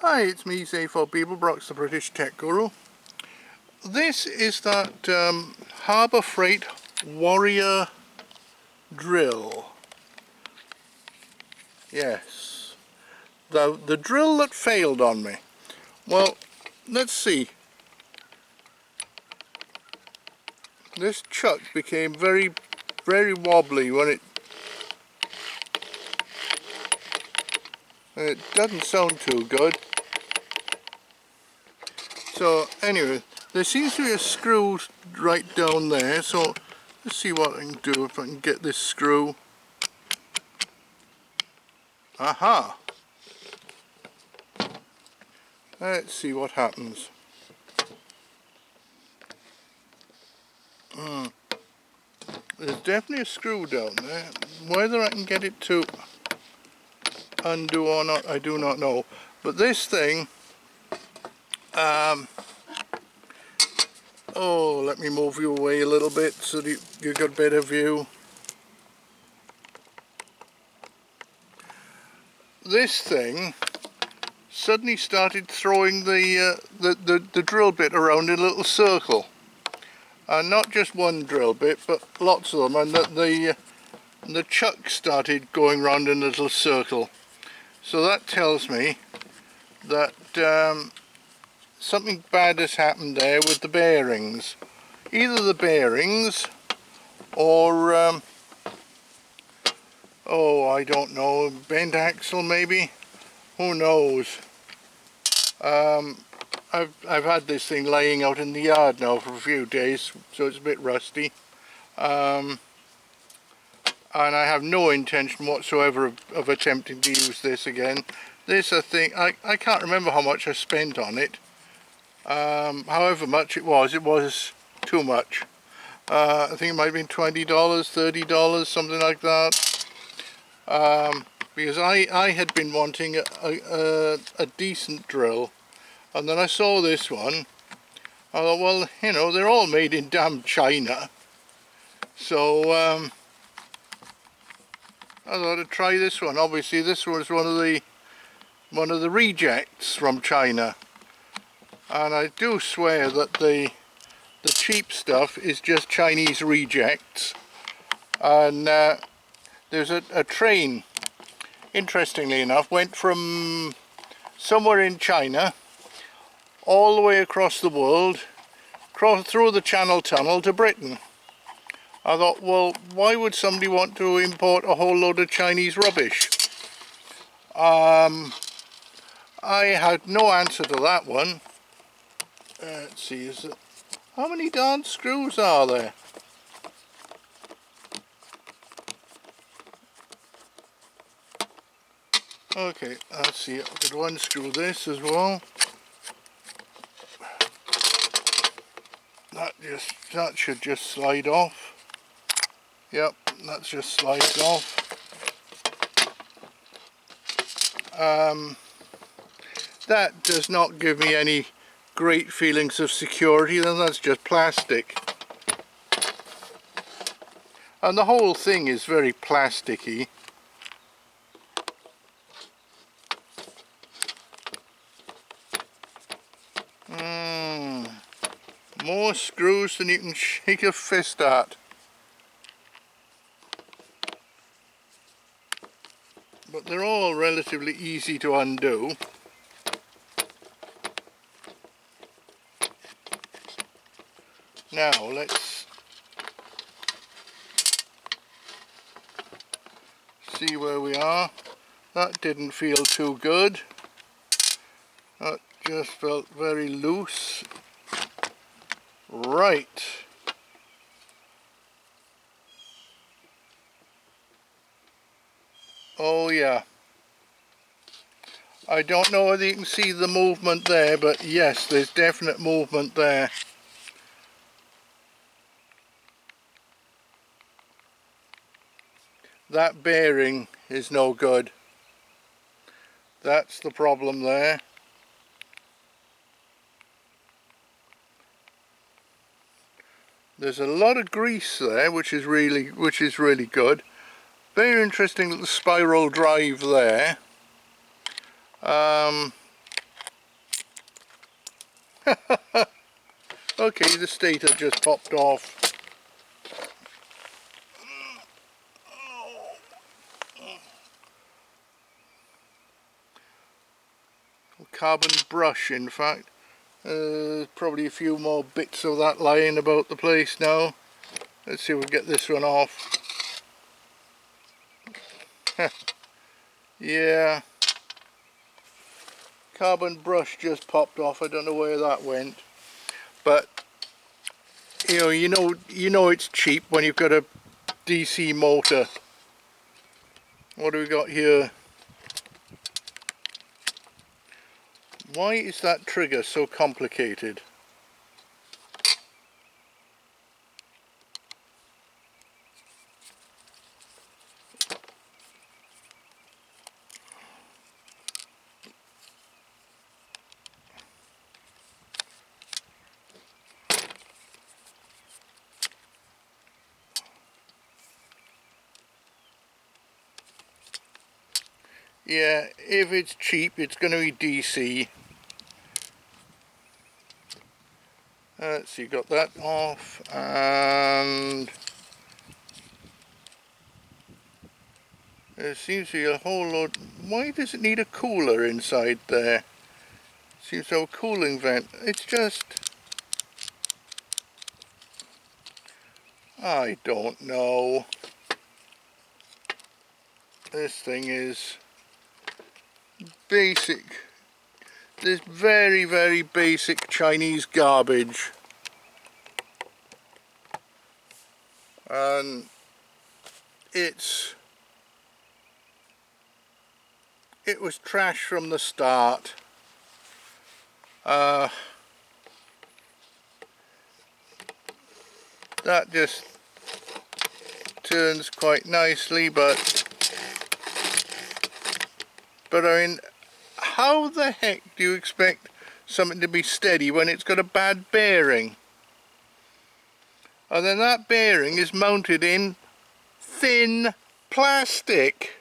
Hi, it's me, Zay4 Beeblebrox, the British Tech Guru. This is that Harbour Freight Warrior drill. Yes, the drill that failed on me. Well, let's see. This chuck became very wobbly when it doesn't sound too good. So anyway, there seems to be a screw right down there, so let's see what I can do if I can get this screw. Aha! Let's see what happens. There's definitely a screw down there. Whether I can get it to undo or not, I do not know. But this thing, oh, let me move you away a little bit so that you got a better view. This thing suddenly started throwing the drill bit around in a little circle. Not just one drill bit, but lots of them, and the chuck started going round in a little circle. So that tells me that something bad has happened there with the bearings. Either the bearings or oh, I don't know, bent axle maybe, who knows. I've had this thing laying out in the yard now for a few days, so it's a bit rusty, and I have no intention whatsoever of attempting to use this again. This, I think, I can't remember how much I spent on it. However much it was too much. I think it might have been $20, $30, something like that. Because I had been wanting a decent drill, and then I saw this one. I thought, well, you know, they're all made in damn China, so I thought I'd try this one. Obviously, this was one of the rejects from China, and I do swear that the cheap stuff is just Chinese rejects. And there's a train, interestingly enough, went from somewhere in China all the way across the world, through the Channel Tunnel to Britain. I thought, well, why would somebody want to import a whole load of Chinese rubbish? I had no answer to that one. Let's see, how many darn screws are there? Okay, let's see, I could unscrew this as well. That should just slide off. Yep, that just slides off. That does not give me any great feelings of security, then that's just plastic. And the whole thing is very plasticky. More screws than you can shake a fist at. But they're all relatively easy to undo. Now let's see where we are. That didn't feel too good. That just felt very loose. Right. Oh yeah. I don't know whether you can see the movement there, but yes, there's definite movement there. That bearing is no good. That's the problem there. There's a lot of grease there, which is really good. Very interesting little spiral drive there. Okay, the stator just popped off. Carbon brush, in fact. Probably a few more bits of that lying about the place now. Let's see if we can get this one off. Yeah, carbon brush just popped off. I don't know where that went, but you know it's cheap when you've got a DC motor. What do we got here? Why is that trigger so complicated? Yeah, if it's cheap, it's going to be DC. Let's see, got that off, and there seems to be a whole lot. Why does it need a cooler inside there? Seems to have a cooling vent. It's just, I don't know. This thing is basic. This very, very basic Chinese garbage. And it was trash from the start. That just turns quite nicely, but I mean, how the heck do you expect something to be steady when it's got a bad bearing? And then that bearing is mounted in thin plastic.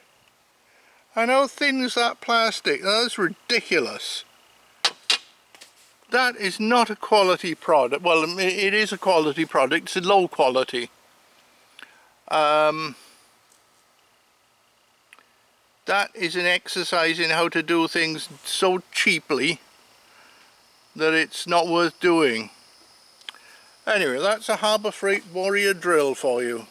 And how thin is that plastic? That's ridiculous. That is not a quality product. Well, it is a quality product. It's a low quality. That is an exercise in how to do things so cheaply that it's not worth doing. Anyway, that's a Harbour Freight Warrior drill for you.